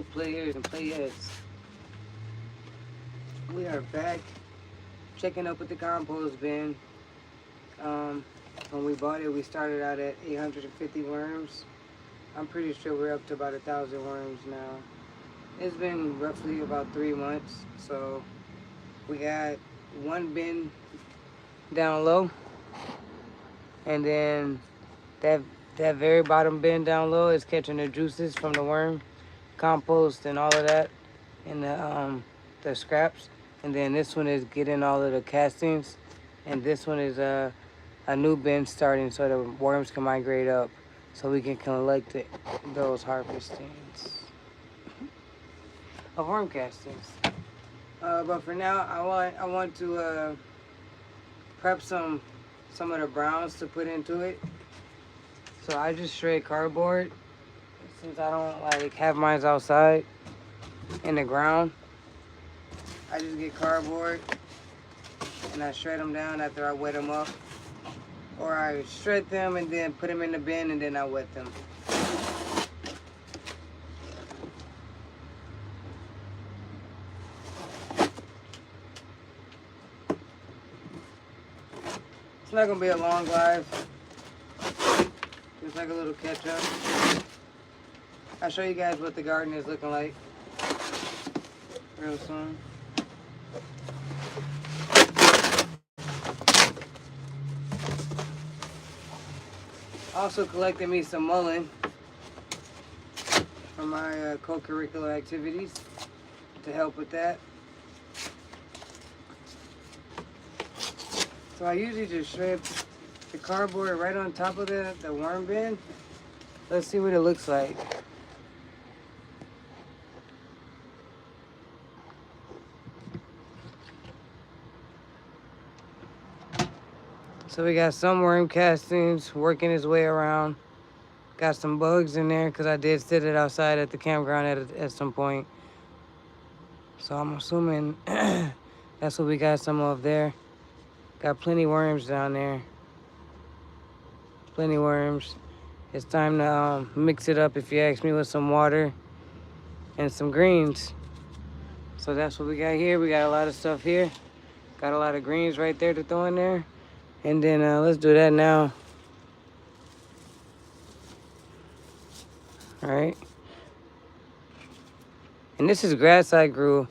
Hello players and playettes. We are back checking up with the compost bin. When we bought it, we started out at 850 worms. I'm pretty sure we're up to about 1,000 worms now. It's been roughly about 3 months, so we got one bin down low, and then that very bottom bin down low is catching the juices from the worm, compost, and all of that, and the scraps. And then this one is getting all of the castings, and this one is a new bin starting so the worms can migrate up, so we can collect those harvestings of worm castings. But for now, I want to prep some of the browns to put into it. So I just shred cardboard since I don't like have mine outside in the ground. I just get cardboard and I shred them down after I wet them up, or I shred them and then put them in the bin and then I wet them. It's not gonna be a long live. Just like a little catch up. I'll show you guys what the garden is looking like real soon. Also collected me some mullein for my co-curricular activities to help with that. So I usually just shred the cardboard right on top of the worm bin. Let's see what it looks like. So we got some worm castings working its way around. Got some bugs in there because I did sit it outside at the campground at some point. So I'm assuming that's what we got some of there. Got plenty worms down there. Plenty worms. It's time to mix it up, if you ask me, with some water and some greens. So that's what we got here. We got a lot of stuff here. Got a lot of greens right there to throw in there. And then let's do that now. All right. And this is grass I grew.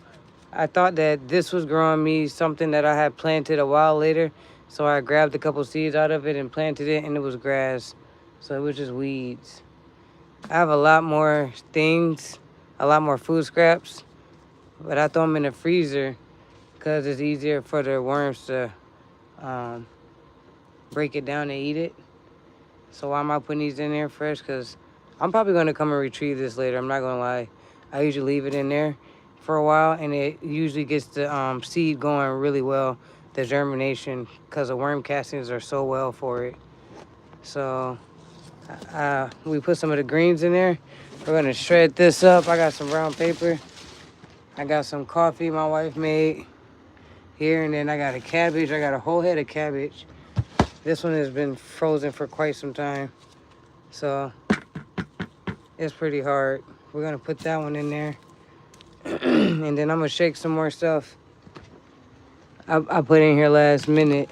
I thought that this was growing me something that I had planted a while later. So I grabbed a couple seeds out of it and planted it, and it was grass. So it was just weeds. I have a lot more things, a lot more food scraps, but I throw them in the freezer because it's easier for the worms to break it down and eat it. So why am I putting these in there fresh? Because I'm probably going to come and retrieve this later. I'm not going to lie. I usually leave it in there for a while, and it usually gets the seed going really well, the germination, because the worm castings are so well for it. So we put some of the greens in there. We're going to shred this up. I got some brown paper. I got some coffee my wife made here, and then I got a cabbage. I got a whole head of cabbage. This one has been frozen for quite some time, so it's pretty hard. We're gonna put that one in there. And then I'm gonna shake some more stuff I put in here last minute,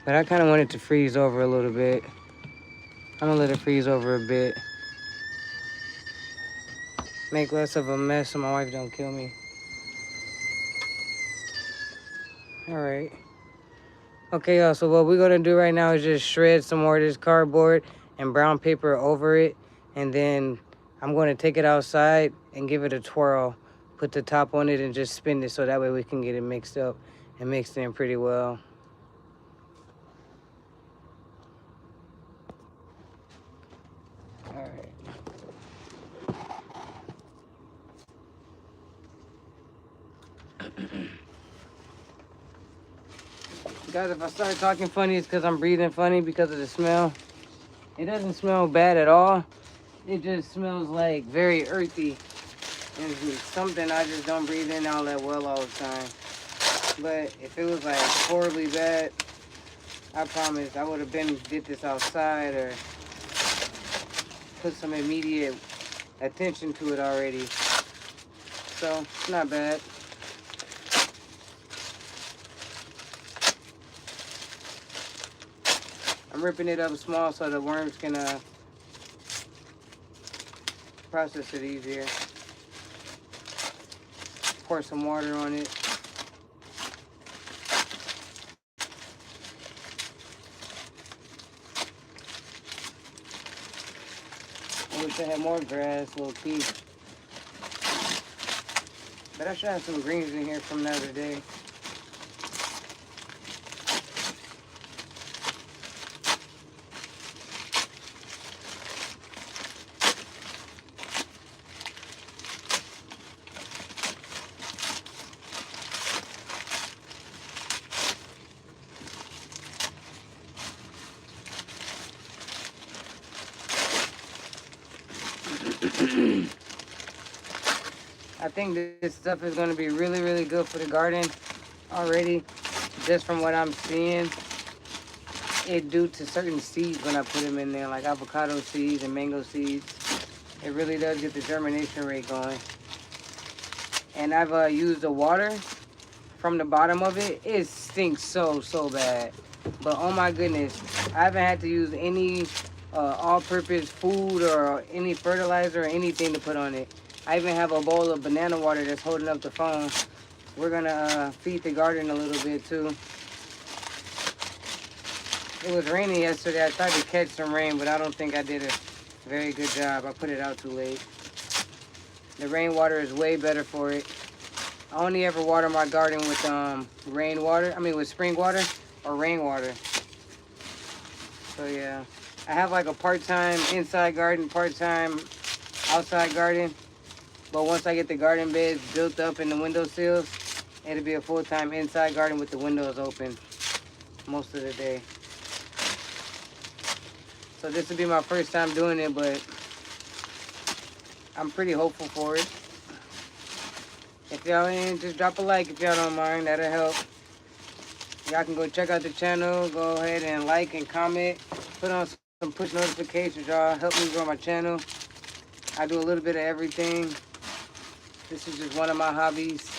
but I kind of want it to freeze over a little bit. I'm gonna let it freeze over a bit. Make less of a mess so my wife don't kill me. All right. Okay, y'all, so what we're gonna do right now is just shred some more of this cardboard and brown paper over it, and then I'm gonna take it outside and give it a twirl, put the top on it and just spin it so that way we can get it mixed up and mixed in pretty well. All right. Guys, if I start talking funny, it's because I'm breathing funny because of the smell. It doesn't smell bad at all. It just smells like very earthy. And it's something I just don't breathe in all that well all the time. But if it was like horribly bad, I promise I would have did this outside or put some immediate attention to it already. so it's not bad. I'm ripping it up small so the worms can process it easier. Pour some water on it. I wish I had more grass, low key. But I should have some greens in here from the other day. I think this stuff is going to be really, really good for the garden already. Just from what I'm seeing, it due to certain seeds when I put them in there, like avocado seeds and mango seeds. It really does get the germination rate going. And I've used the water from the bottom of it. It stinks so bad. But oh my goodness, I haven't had to use any all-purpose food or any fertilizer or anything to put on it. I even have a bowl of banana water that's holding up the phone. We're gonna feed the garden a little bit too. It was raining yesterday. I tried to catch some rain, but I don't think I did a very good job. I put it out too late. The rainwater is way better for it. I only ever water my garden with with spring water or rainwater. So yeah, I have like a part-time inside garden, part-time outside garden. But once I get the garden beds built up in the windowsills, it'll be a full-time inside garden with the windows open most of the day. So this will be my first time doing it, but I'm pretty hopeful for it. If y'all in, just drop a like if y'all don't mind. That'll help. Y'all can go check out the channel. Go ahead and like and comment. Put on some push notifications, y'all. Help me grow my channel. I do a little bit of everything. This is just one of my hobbies.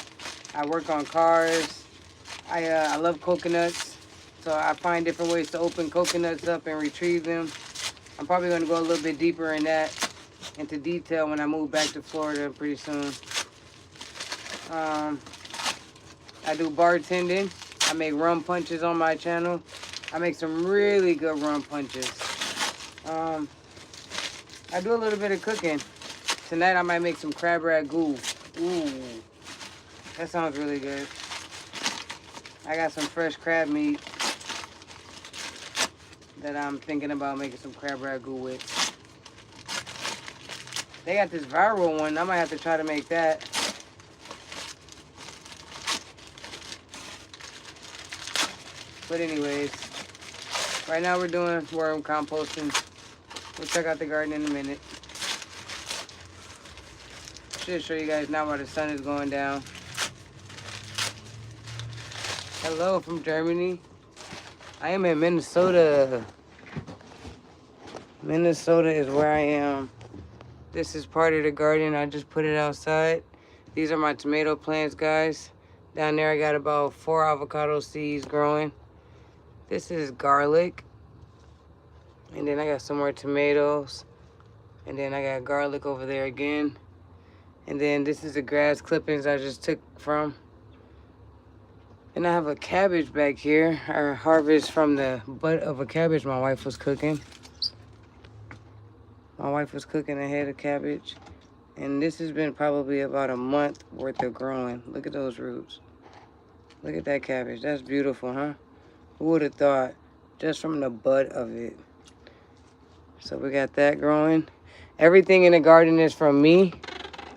I work on cars. I love coconuts. So I find different ways to open coconuts up and retrieve them. I'm probably going to go a little bit deeper in that, into detail when I move back to Florida pretty soon. I do bartending. I make rum punches on my channel. I make some really good rum punches. I do a little bit of cooking. Tonight I might make some crab ragout. Ooh, that sounds really good. I got some fresh crab meat that I'm thinking about making some crab ragout with. They got this viral one. I might have to try to make that. But anyways, right now we're doing worm composting. We'll check out the garden in a minute. Should show you guys now while the sun is going down. Hello from Germany. I am in Minnesota. Minnesota is where I am. This is part of the garden. I just put it outside. These are my tomato plants, guys. Down there I got about 4 avocado seeds growing. This is garlic. And then I got some more tomatoes. And then I got garlic over there again. And then this is the grass clippings I just took from. And I have a cabbage back here. I harvest from the butt of a cabbage my wife was cooking. My wife was cooking a head of cabbage. And this has been probably about a month worth of growing. Look at those roots. Look at that cabbage. That's beautiful, huh? Who would have thought? Just from the butt of it. So we got that growing. Everything in the garden is from me.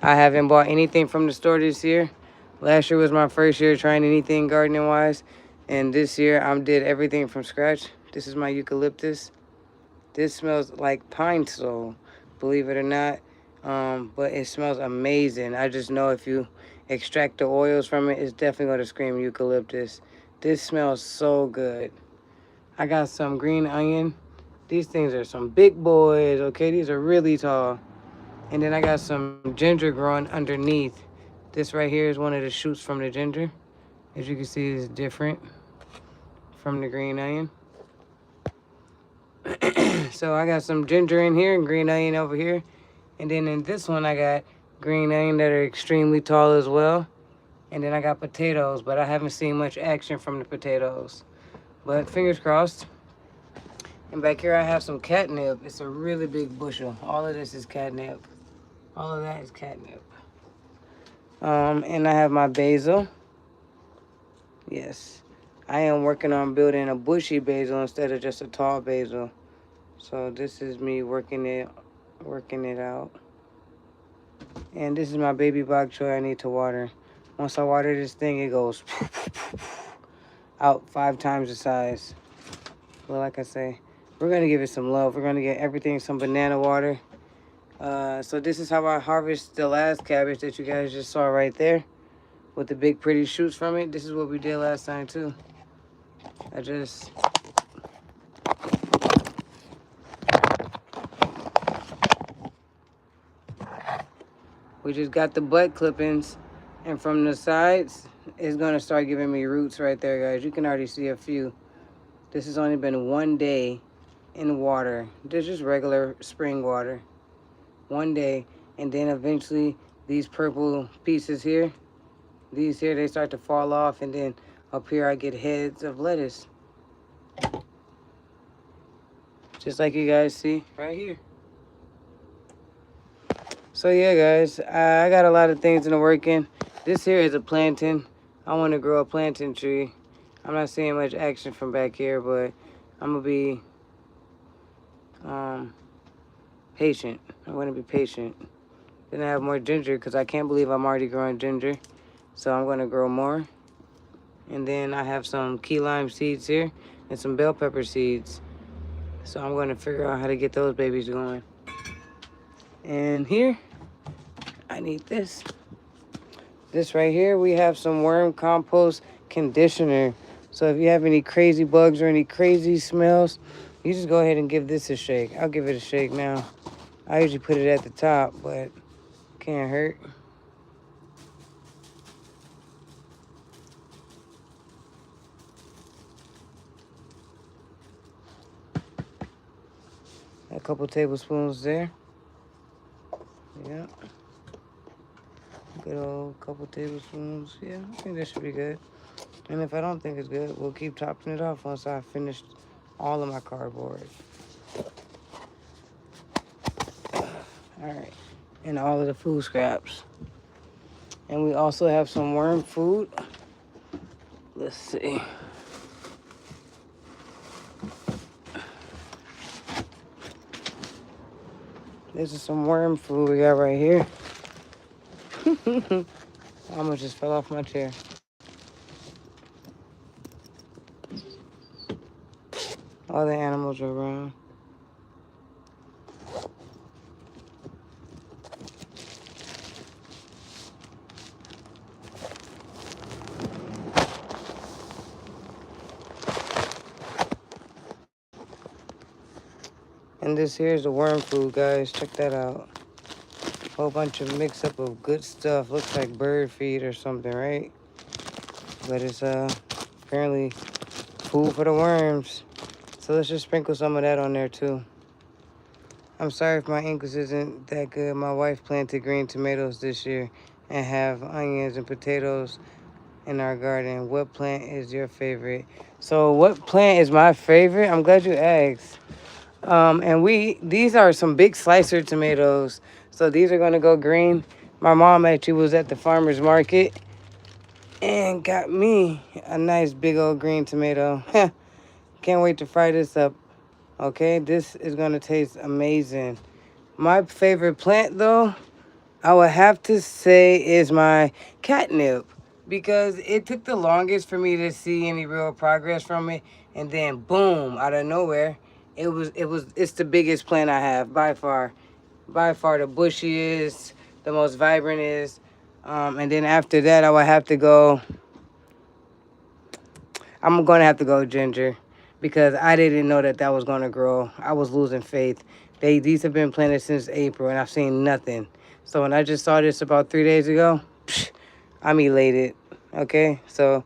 I haven't bought anything from the store this year. Last year was my first year trying anything gardening wise. And this year I did everything from scratch. This is my eucalyptus. This smells like pine sol, believe it or not. But it smells amazing. I just know if you extract the oils from it, it's definitely going to scream eucalyptus. This smells so good. I got some green onion. These things are some big boys, okay? These are really tall. And then I got some ginger growing underneath. This right here is one of the shoots from the ginger. As you can see, it's different from the green onion. So I got some ginger in here and green onion over here. And then in this one, I got green onion that are extremely tall as well. And then I got potatoes, but I haven't seen much action from the potatoes. But fingers crossed. And back here I have some catnip. It's a really big bushel. All of this is catnip. All of that is catnip. And I have my basil. Yes. I am working on building a bushy basil instead of just a tall basil. So this is me working it out. And this is my baby bok choy I need to water. Once I water this thing, it goes out 5 times the size. But like I say, we're going to give it some love. We're going to get everything some banana water. So this is how I harvest the last cabbage that you guys just saw right there with the big pretty shoots from it. This is what we did last time too. We just got the butt clippings, and from the sides, it's gonna start giving me roots right there, guys. You can already see a few. This has only been 1 day in water. This is just regular spring water. 1 day, and then eventually these purple pieces here, these here, they start to fall off, and then up here I get heads of lettuce. Just like you guys see right here. So yeah, guys, I got a lot of things in the working. This here is a plantain. I want to grow a plantain tree. I'm not seeing much action from back here, but I'm gonna be patient. I want to be patient. Then I have more ginger because I can't believe I'm already growing ginger. So I'm gonna grow more. And then I have some key lime seeds here and some bell pepper seeds. So I'm gonna figure out how to get those babies going. And here, I need this. This right here, we have some worm compost conditioner. So if you have any crazy bugs or any crazy smells, you just go ahead and give this a shake. I'll give it a shake now. I usually put it at the top, but can't hurt. A couple tablespoons there. Yeah. Good old couple tablespoons. Yeah, I think that should be good. And if I don't think it's good, we'll keep topping it off once I finished all of my cardboard. All right. And all of the food scraps. And we also have some worm food. Let's see. This is some worm food we got right here. Almost just fell off my chair. All the animals are around. And this here is the worm food, guys. Check that out. Whole bunch of mix up of good stuff. Looks like bird feed or something, right? But it's apparently food for the worms. So let's just sprinkle some of that on there too. I'm sorry if my English isn't that good. My wife planted green tomatoes this year and have onions and potatoes in our garden. What plant is your favorite? So what plant is my favorite? I'm glad you asked. And these are some big slicer tomatoes. So these are gonna go green. My mom actually was at the farmer's market and got me a nice big old green tomato. Can't wait to fry this up. Okay, this is gonna taste amazing. My favorite plant though, I would have to say is my catnip, because it took the longest for me to see any real progress from it, and then boom, out of nowhere, it's the biggest plant I have by far. By far the bushiest, the most vibrant is. And then after that, I would have to go, I'm gonna have to go ginger, because I didn't know that was gonna grow. I was losing faith. These have been planted since April and I've seen nothing. So when I just saw this about 3 days ago, I'm elated. Okay, so,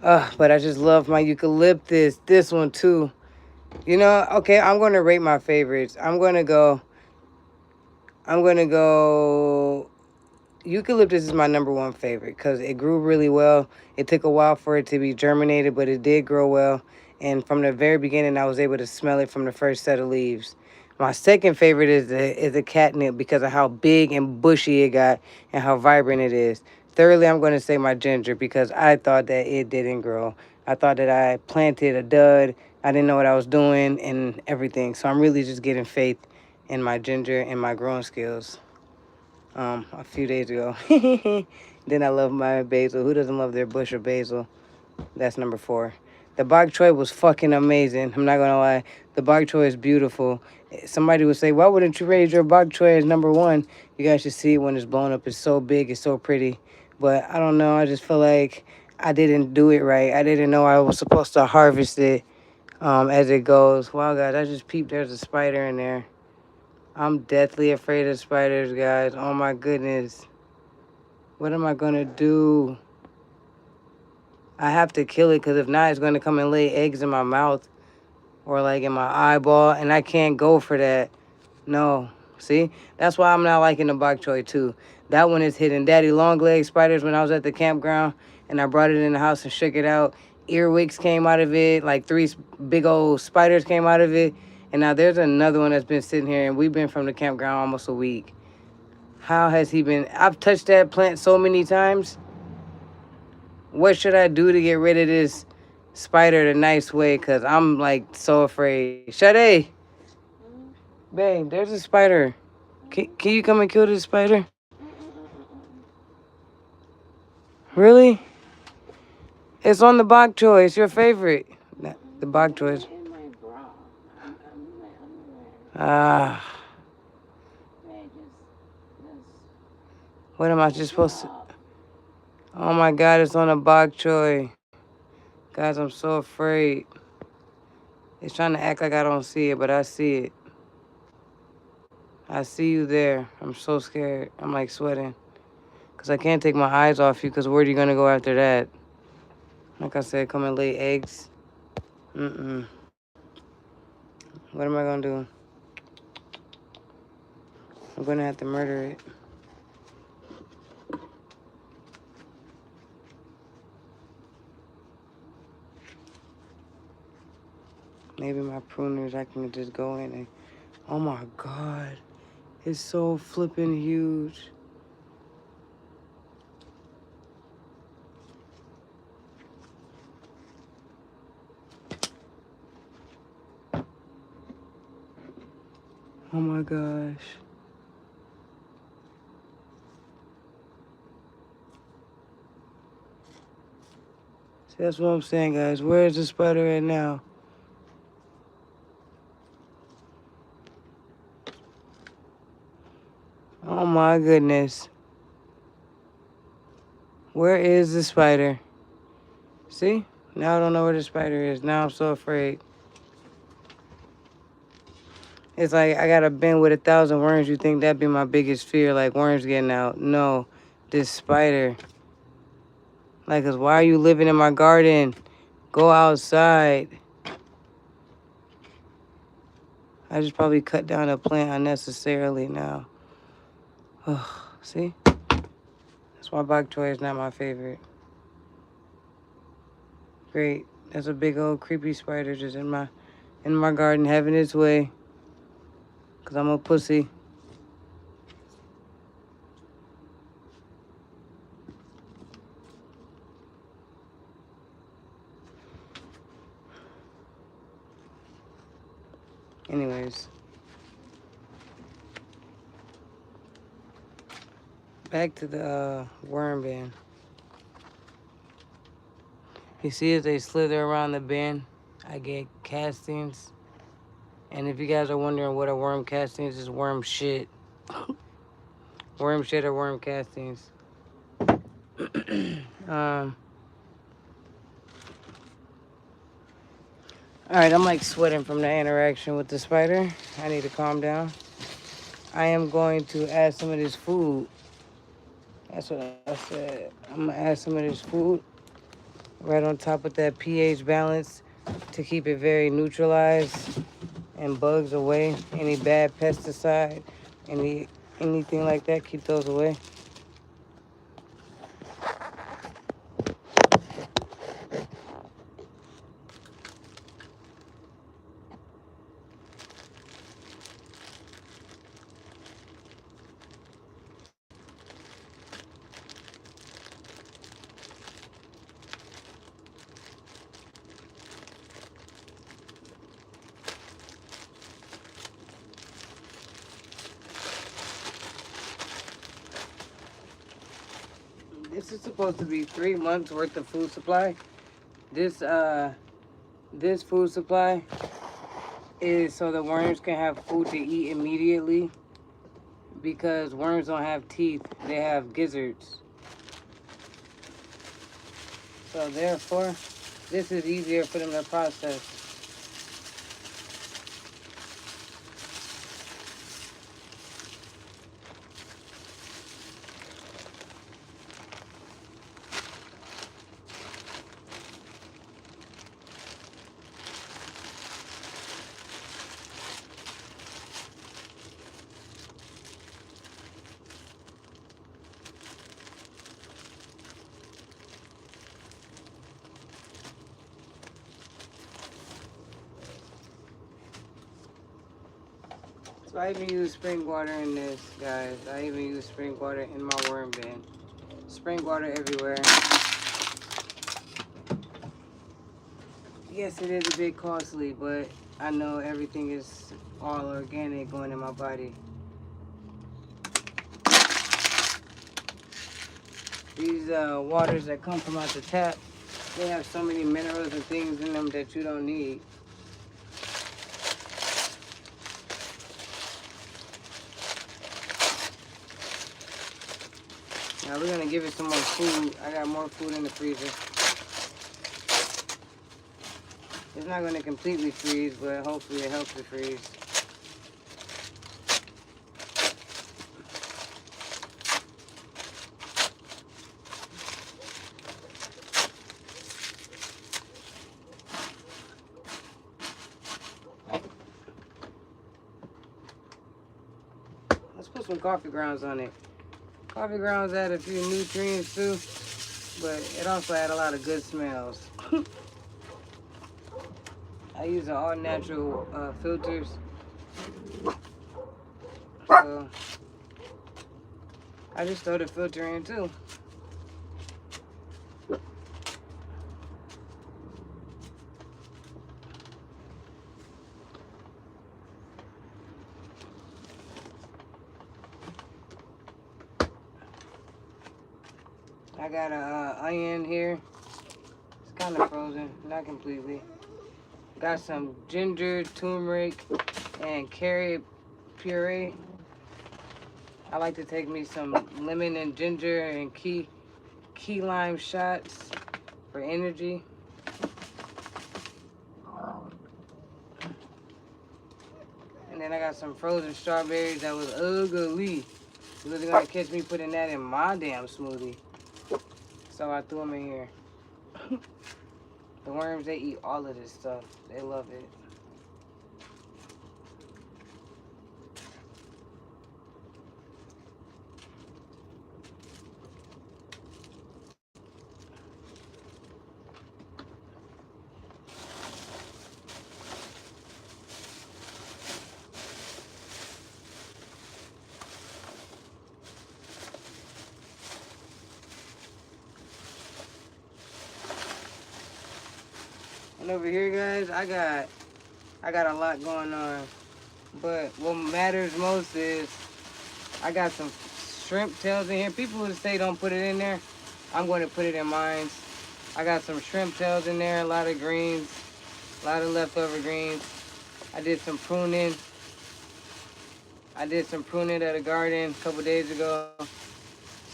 but I just love my eucalyptus. This one too. You know, okay, I'm gonna rate my favorites. I'm gonna go. Eucalyptus is my number one favorite because it grew really well. It took a while for it to be germinated, but it did grow well. And from the very beginning, I was able to smell it from the first set of leaves. My second favorite is the catnip because of how big and bushy it got and how vibrant it is. Thirdly, I'm going to say my ginger because I thought that it didn't grow. I thought that I planted a dud. I didn't know what I was doing and everything. So I'm really just getting faith in my ginger and my growing skills a few days ago. Then I love my basil. Who doesn't love their bush of basil? That's number 4. The bok choy was fucking amazing. I'm not gonna lie. The bok choy is beautiful. Somebody would say, why wouldn't you raise your bok choy as number 1? You guys should see it when it's blown up. It's so big. It's so pretty. But I don't know. I just feel like I didn't do it right. I didn't know I was supposed to harvest it as it goes. Wow, guys, I just peeped. There's a spider in there. I'm deathly afraid of spiders, guys. Oh my goodness. What am I gonna do? I have to kill it because if not, it's gonna come and lay eggs in my mouth or like in my eyeball, and I can't go for that. No. See? That's why I'm not liking the bok choy too. That one is hidden. Daddy long leg spiders when I was at the campground and I brought it in the house and shook it out. Earwigs came out of it. Like 3 big old spiders came out of it. And now there's another one that's been sitting here, and we've been from the campground almost a week. How has he been? I've touched that plant so many times. What should I do to get rid of this spider the nice way? Because I'm like so afraid. Sade, babe, there's a spider. Can you come and kill this spider? Really? It's on the bok choy. It's your favorite. The bok choy. Ah. What am I just supposed to? Oh my God, it's on a bok choy. Guys, I'm so afraid. It's trying to act like I don't see it, but I see it. I see you there. I'm so scared. I'm like sweating. Because I can't take my eyes off you because where are you going to go after that? Like I said, come and lay eggs. Mm-mm. What am I going to do? I'm going to have to murder it. Maybe my pruners, I can just go in and... Oh my God. It's so flipping huge. Oh my gosh. See, that's what I'm saying, guys. Where is the spider at now? Oh my goodness. Where is the spider? See? Now I don't know where the spider is. Now I'm so afraid. It's like I got a bin with 1,000 worms. You think that'd be my biggest fear, like worms getting out? No, this spider. Like, 'cause why are you living in my garden? Go outside. I just probably cut down a plant unnecessarily now. Oh, see? That's why bok choy is not my favorite. Great. That's a big old creepy spider just in my garden having its way. 'Cause I'm a pussy. Anyways. Back to the worm bin. You see as they slither around the bin, I get castings. And if you guys are wondering what a worm casting is worm shit. Worm shit or worm castings. Alright, I'm like sweating from the interaction with the spider. I need to calm down. I am going to add some of this food That's what I said. I'm gonna add some of this food right on top of that pH balance to keep it very neutralized and bugs away. Any bad pesticide, anything like that, keep those away. This is supposed to be 3 months worth of food supply. This this food supply is so the worms can have food to eat immediately, because worms don't have teeth, they have gizzards. So therefore, this is easier for them to process. So I even use spring water in this, guys. I even use spring water in my worm bin. Spring water everywhere. Yes, it is a bit costly, but I know everything is all organic going in my body. These waters that come from out the tap, they have so many minerals and things in them that you don't need. Now we're gonna give it some more food. I got more food in the freezer. It's not gonna completely freeze, but hopefully it helps it freeze. Let's put some coffee grounds on it. Coffee grounds add a few nutrients too, but it also had a lot of good smells. I use all natural filters, so I just throw the filter in too. I got a onion here. It's kind of frozen, not completely. Got some ginger, turmeric, and carrot puree. I like to take me some lemon and ginger and key lime shots for energy. And then I got some frozen strawberries that was ugly. You wasn't gonna catch me putting that in my damn smoothie. So I threw them in here. The worms, they eat all of this stuff. They love it. And over here, guys, I got a lot going on. But what matters most is I got some shrimp tails in here. People who say don't put it in there, I'm going to put it in mine. I got some shrimp tails in there, a lot of greens, a lot of leftover greens. I did some pruning. I did some pruning at a garden a couple days ago.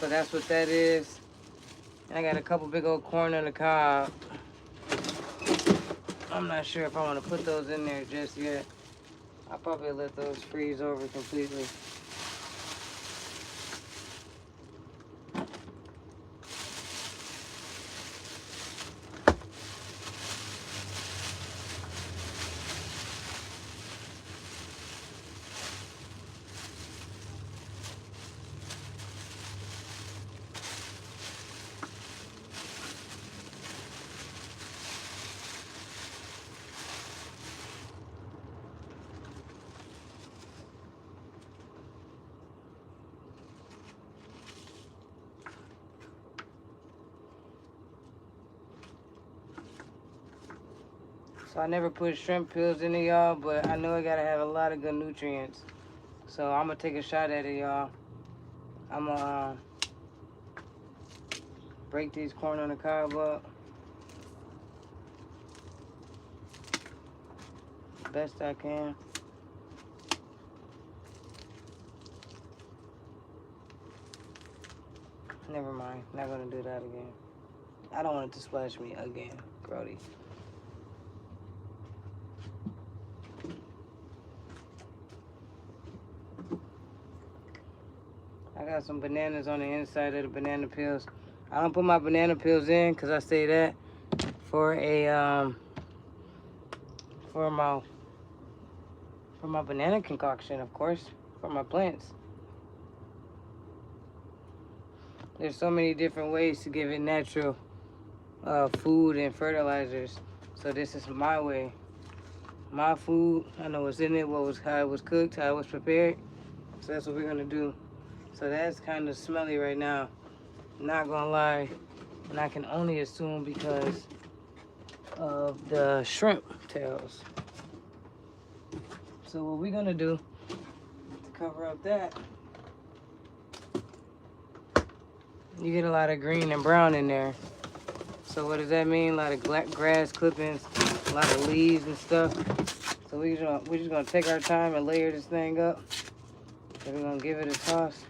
So that's what that is. And I got a couple big old corn on the cob. I'm not sure if I want to put those in there just yet. I'll probably let those freeze over completely. So I never put shrimp peels in it, y'all, but I know it gotta have a lot of good nutrients. So I'm gonna take a shot at it, y'all. I'm gonna break these corn on the cob up best I can. Never mind, not gonna do that again. I don't want it to splash me again, Grody. I got some bananas on the inside of the banana peels. I don't put my banana peels in because I say that for a for my banana concoction, of course, for my plants. There's so many different ways to give it natural food and fertilizers. So this is my way. My food, I know what's in it, how it was cooked, how it was prepared. So that's what we're gonna do. So that's kind of smelly right now. Not gonna lie, and I can only assume because of the shrimp tails. So what we're gonna do to cover up that, you get a lot of green and brown in there. So what does that mean? A lot of grass clippings, a lot of leaves and stuff. So we're just gonna take our time and layer this thing up. Then we're gonna give it a toss.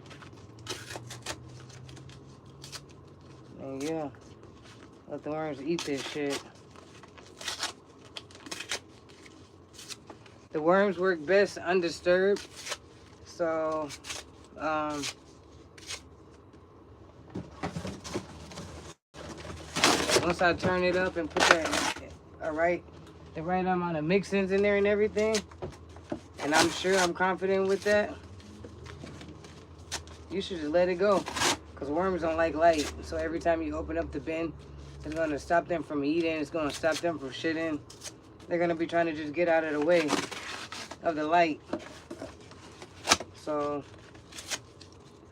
And yeah, let the worms eat this shit. The worms work best undisturbed. So, once I turn it up and put the right amount of mix-ins in there and everything, and I'm confident with that, you should just let it go. Because worms don't like light. So every time you open up the bin, it's going to stop them from eating. It's going to stop them from shitting. They're going to be trying to just get out of the way of the light. So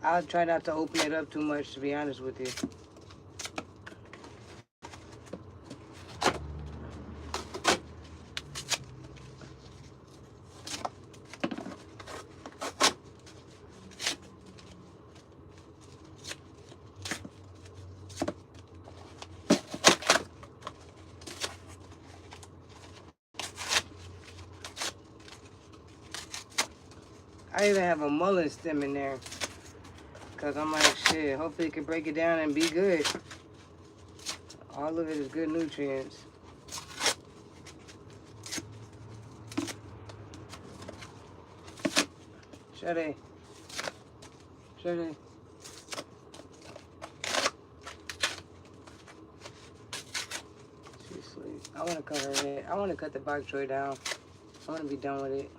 I'll try not to open it up too much, to be honest with you. I even have a mullet stem in there. Because I'm like, shit, hopefully it can break it down and be good. All of it is good nutrients. Shade. Shade. She's asleep. I want to cut her head. I want to cut the bok choy down. I want to be done with it.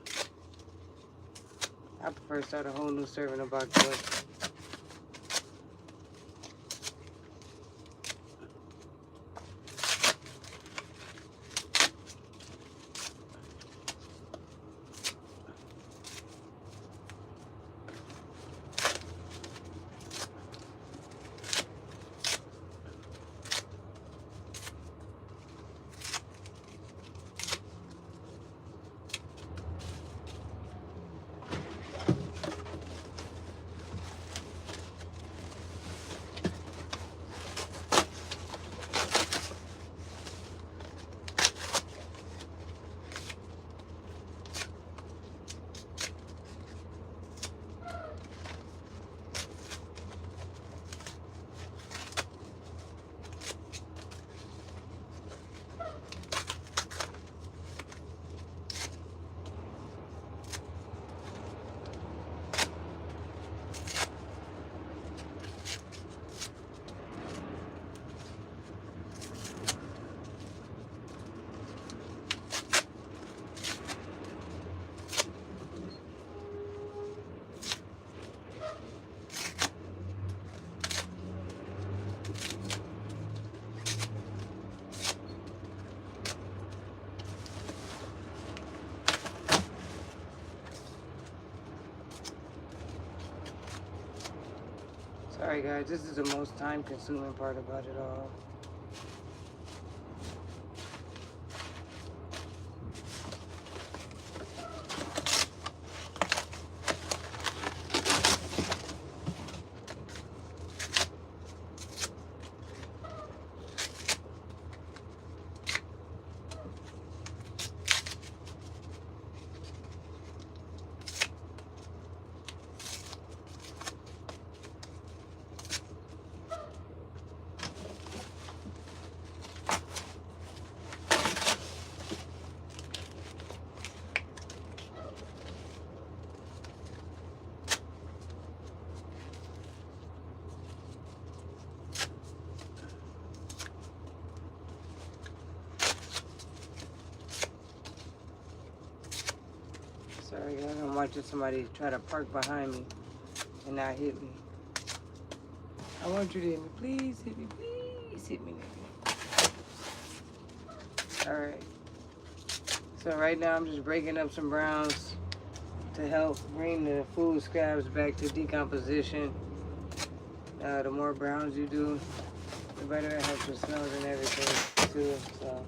I prefer to start a whole new serving of bok choy. Sorry guys, this is the most time consuming part about it all. watching somebody try to park behind me and not hit me. I want you to hit me. Please hit me. Please hit me, nigga. Alright. So right now I'm just breaking up some browns to help bring the food scraps back to decomposition. The more browns you do, the better it helps with smells and everything too. So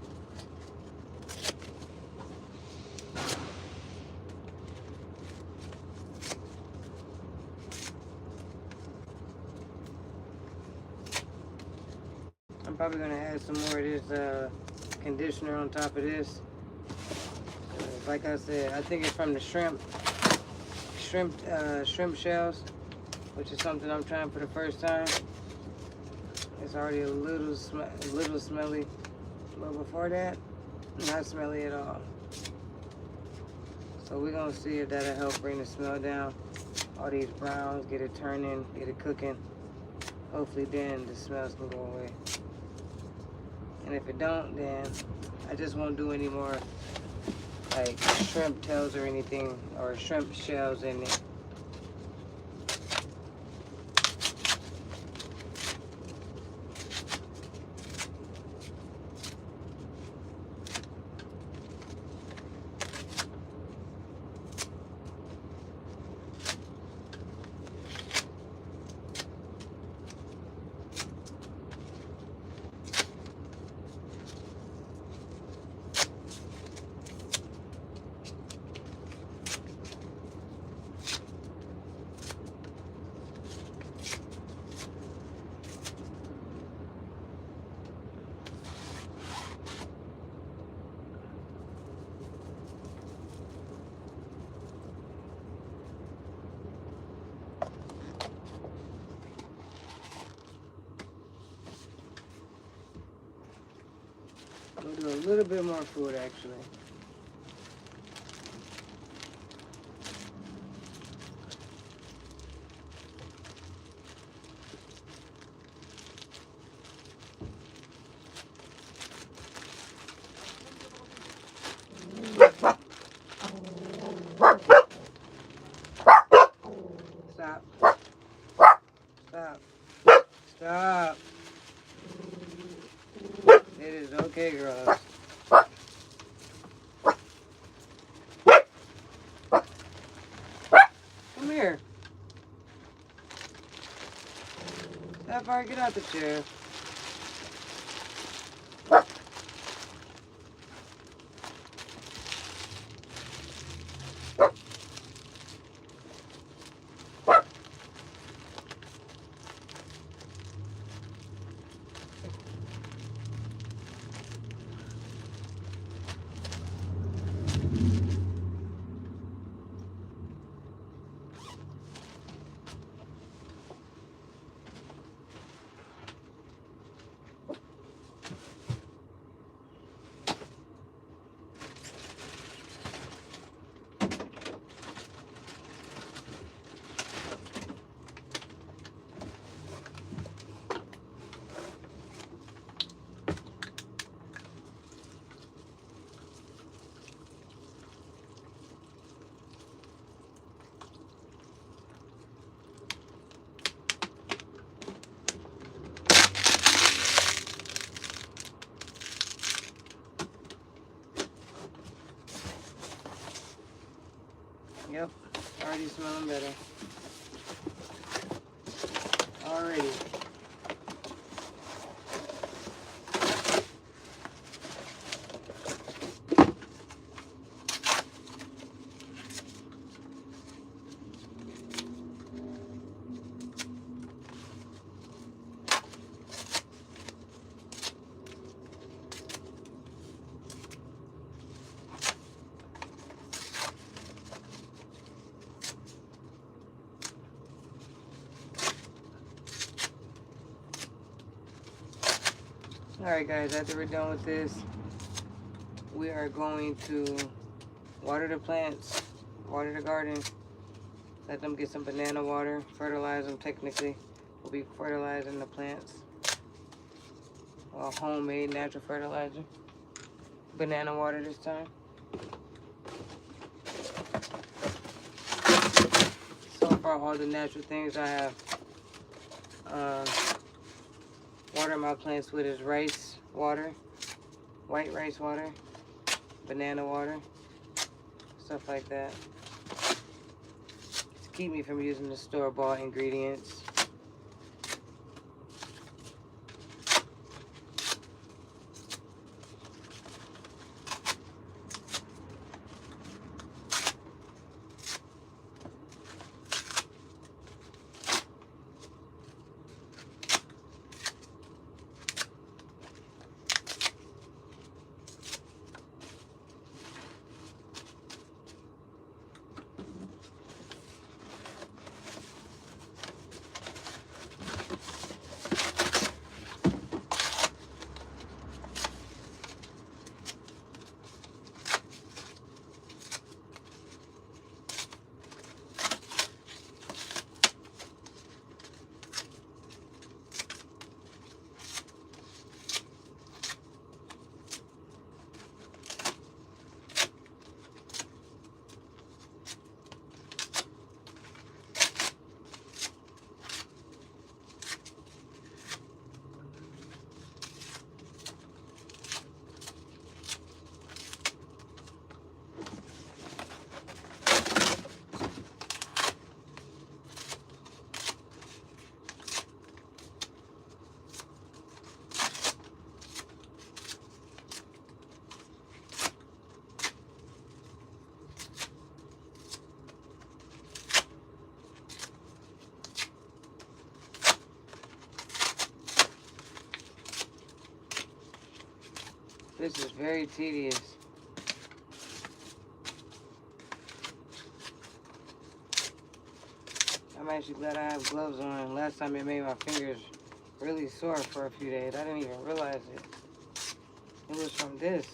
I'm probably gonna add some more of this conditioner on top of this. Like I said, I think it's from the shrimp shells, which is something I'm trying for the first time. It's already a little smelly, but before that, not smelly at all. So we're gonna see if that'll help bring the smell down. All these browns, get it turning, get it cooking. Hopefully then the smells can go away. And if it don't, then I just won't do any more like shrimp tails or anything, or shrimp shells in it. We'll do a little bit more food actually. Stop. Stop. Stop. It is okay, girls. Come here. Sapphire, get out the chair. Yep, already smelling better. Already. Alright guys, after we're done with this, we are going to water the plants, water the garden, let them get some banana water, fertilize them technically. We'll be fertilizing the plants. Well, homemade natural fertilizer. Banana water this time. brought all the natural things. I have water my plants with is rice water, white rice water, banana water, stuff like that, to keep me from using the store-bought ingredients. This is very tedious. I'm actually glad I have gloves on. Last time it made my fingers really sore for a few days. I didn't even realize it. It was from this.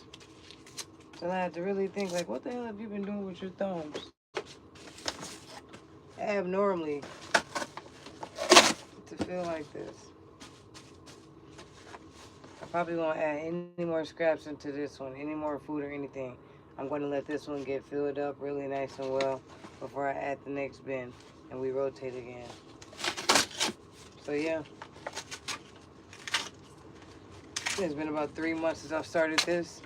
So I had to really think, like, what the hell have you been doing with your thumbs? Abnormally to feel like this. I probably won't add any more scraps into this one, any more food or anything. I'm going to let this one get filled up really nice and well before I add the next bin and we rotate again. So yeah, it's been about 3 months since I've started this,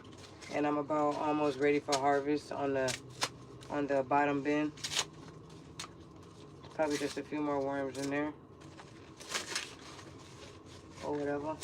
and I'm about almost ready for harvest on the bottom bin. Probably just a few more worms in there or whatever.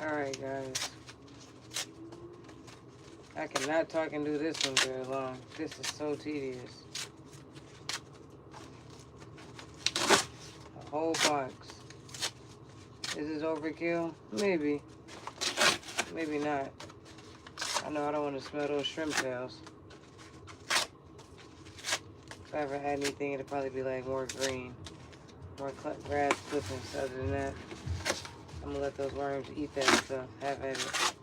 Alright guys, I cannot talk and do this one very long. This is so tedious. A whole box. Is this overkill? Maybe. Maybe not. I know I don't want to smell those shrimp tails. If I ever add anything, it'll probably be like more green, more grass clippings. Other than that, I'm gonna let those worms eat that stuff. Have at it.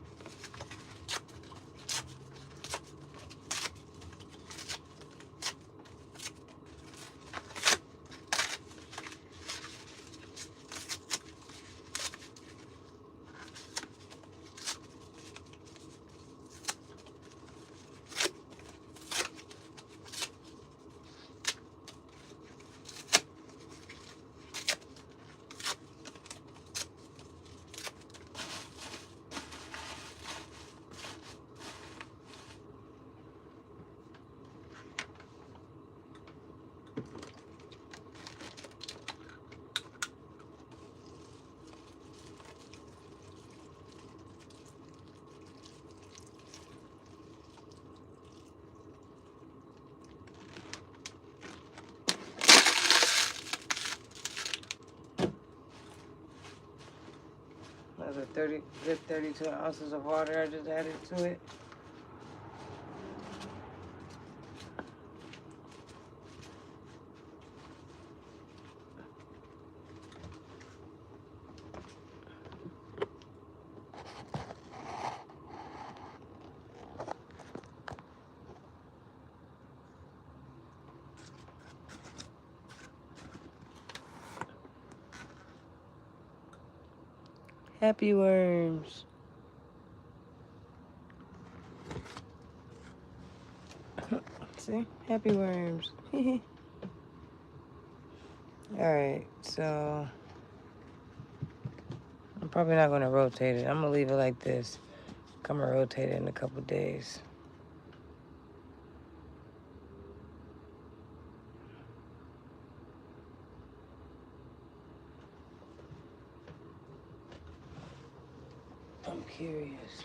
Another 32 ounces of water I just added to it. Happy worms. See? Happy worms. Alright, so I'm probably not going to rotate it. I'm going to leave it like this. I'm going to rotate it in a couple days. I'm curious.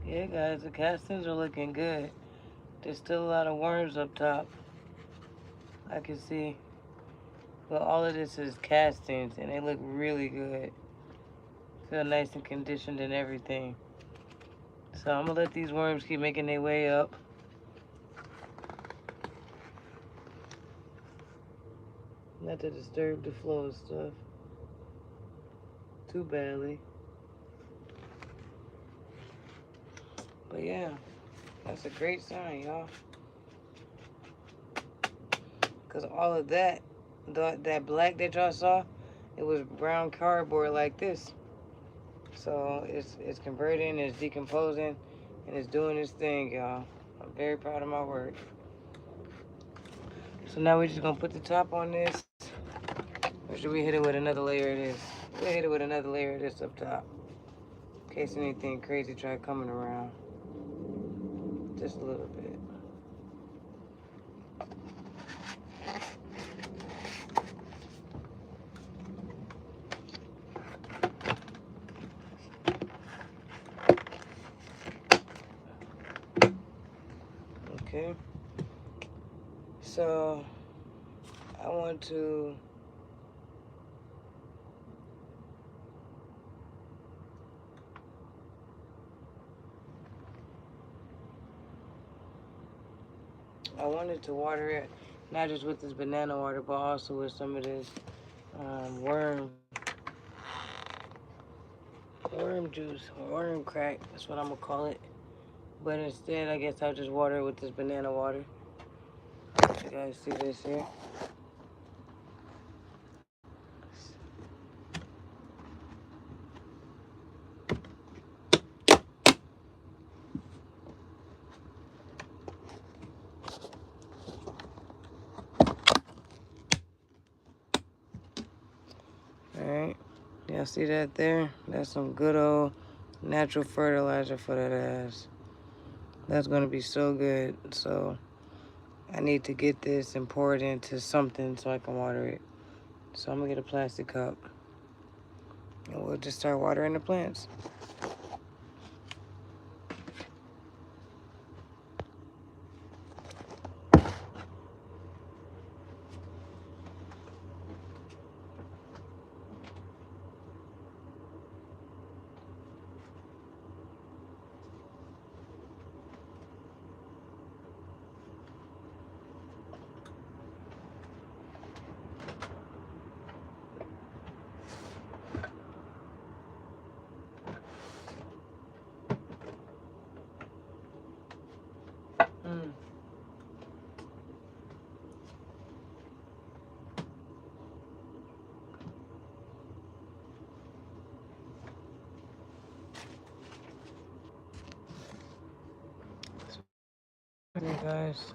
Yeah, guys, the castings are looking good. There's still a lot of worms up top. I can see. But all of this is castings, and they look really good. Feel nice and conditioned and everything. So I'm going to let these worms keep making their way up. Not to disturb the flow of stuff too badly. But yeah, that's a great sign, y'all. Because all of that, that black that y'all saw, it was brown cardboard like this. So it's converting, it's decomposing, and it's doing its thing, y'all. I'm very proud of my work. So now we're just going to put the top on this. Or should we hit it with another layer of this? We'll hit it with another layer of this up top. In case anything crazy try coming around. Just a little bit. Okay. So I want to wanted to water it, not just with this banana water, but also with some of this worm juice, or worm crack. That's what I'm gonna call it. But instead, I guess I'll just water it with this banana water. I'll let you guys see this here. Alright. Yeah, Y'all see that there? That's some good old natural fertilizer for that ass. That's gonna be so good. So I need to get this and pour it into something so I can water it. So I'm gonna get a plastic cup and we'll just start watering the plants. Mm. Hey guys.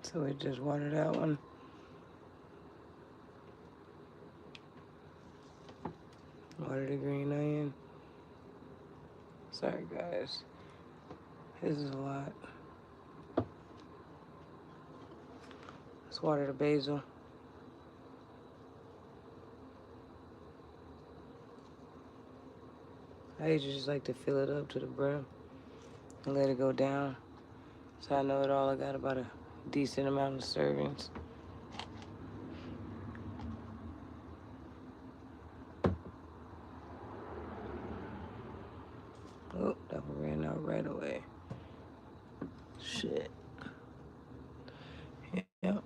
So we just water that one. Water the green onion. Sorry guys. This is a lot. Let's water the basil. I usually just like to fill it up to the brim and let it go down. So I know it all. I got about a decent amount of servings. Oh, that one ran out right away. Shit. Yep.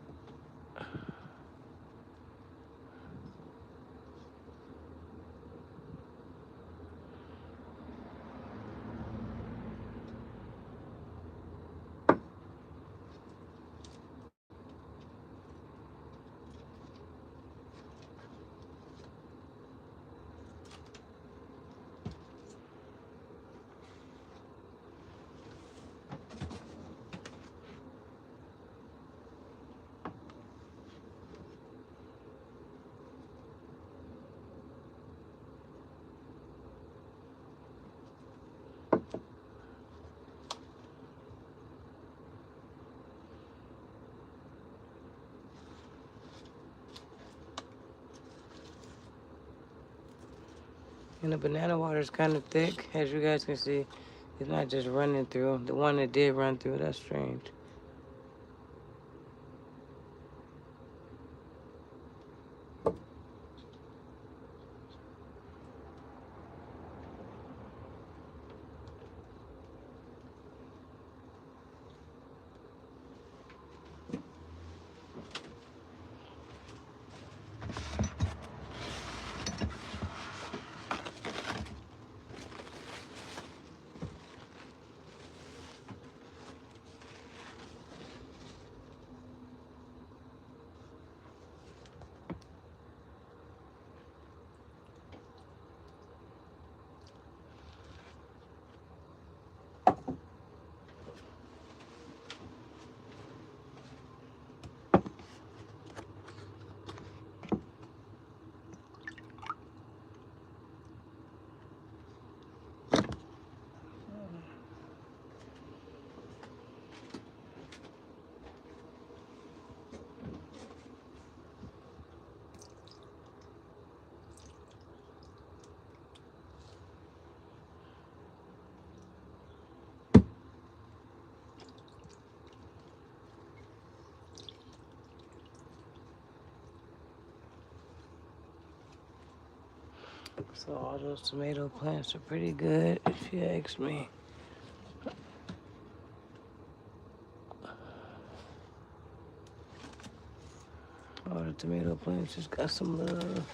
And the banana water is kind of thick, as you guys can see. It's not just running through. The one that did run through, that's strange. So all those tomato plants are pretty good, if you ask me. All the tomato plants just got some love.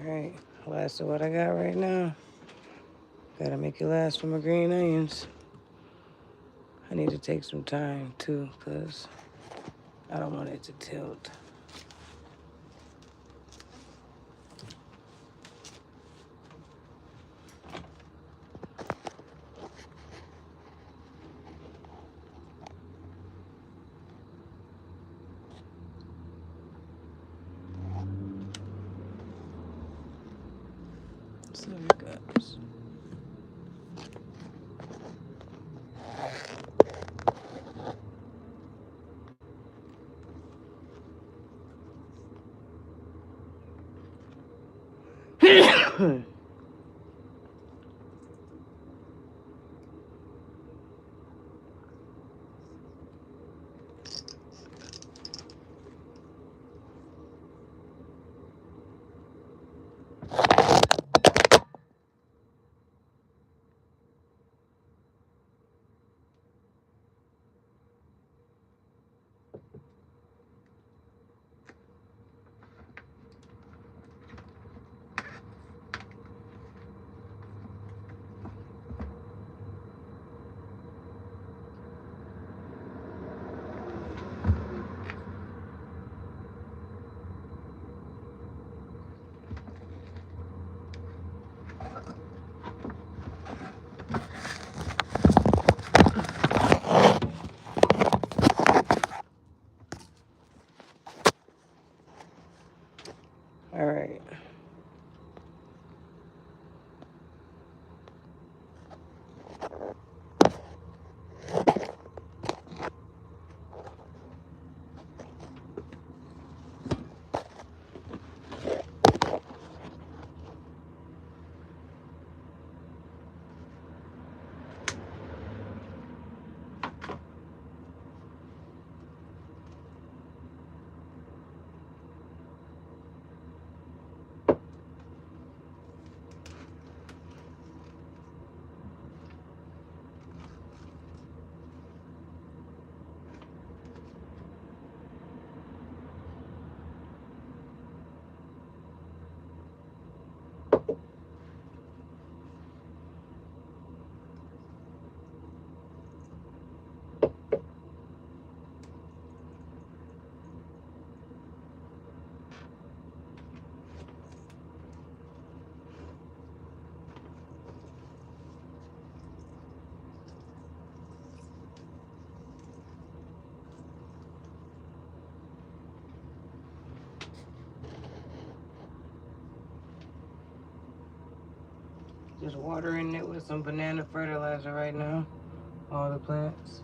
Alright, last of what I got right now. Gotta make it last for my green onions. I need to take some time too, because I don't want it to tilt. So it goes. All right. Just watering it with some banana fertilizer right now. All the plants.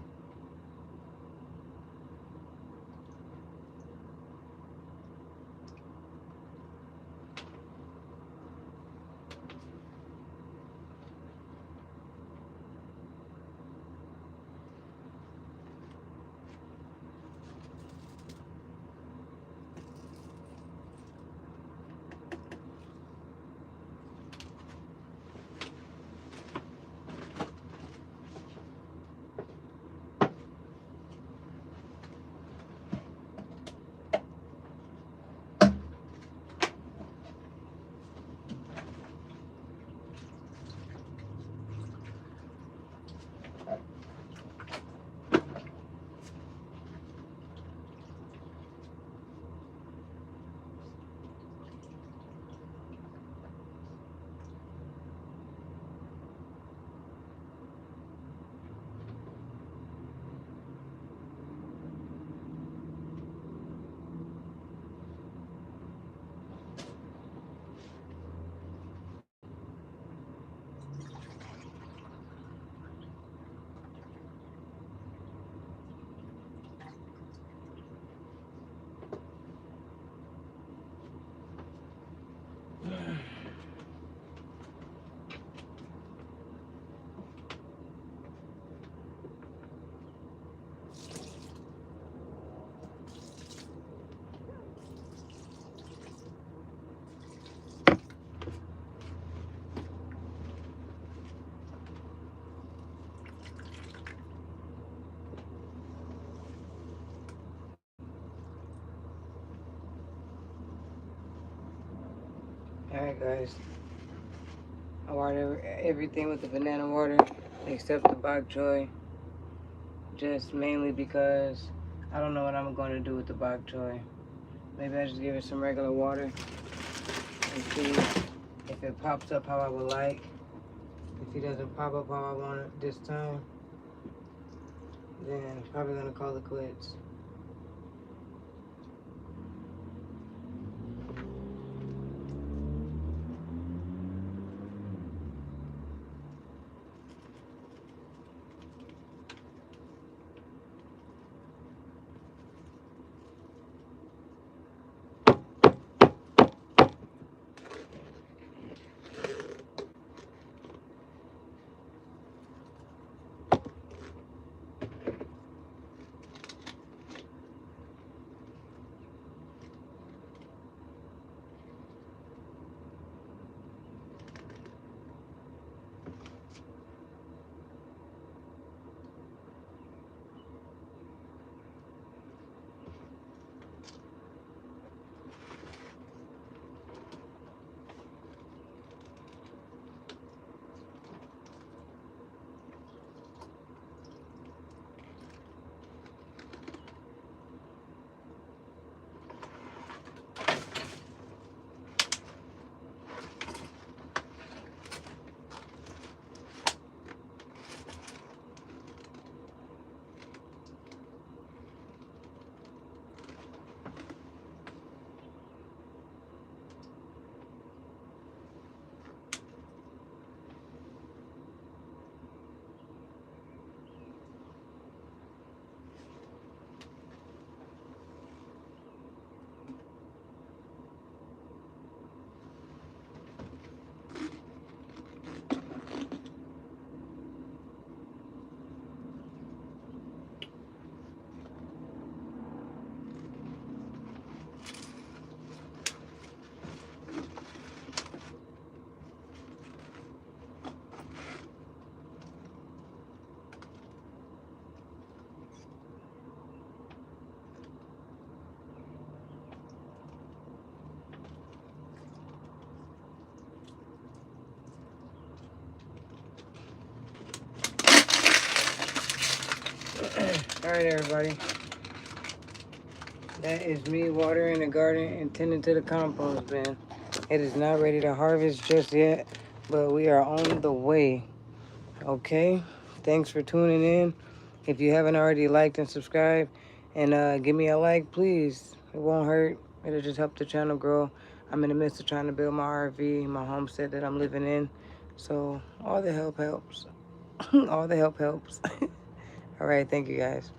Alright guys, I water everything with the banana water except the bok choy, just mainly because I don't know what I'm going to do with the bok choy. Maybe I just give it some regular water and see if it pops up how I would like. If he doesn't pop up how I want it this time, then probably gonna call it quits. Alright everybody, that is me watering the garden and tending to the compost bin. It is not ready to harvest just yet, but we are on the way. Okay, thanks for tuning in. If you haven't already liked and subscribed, and give me a like, please. It won't hurt. It'll just help the channel grow. I'm in the midst of trying to build my RV, my homestead that I'm living in. So all the help helps. All the help helps. All right, thank you guys.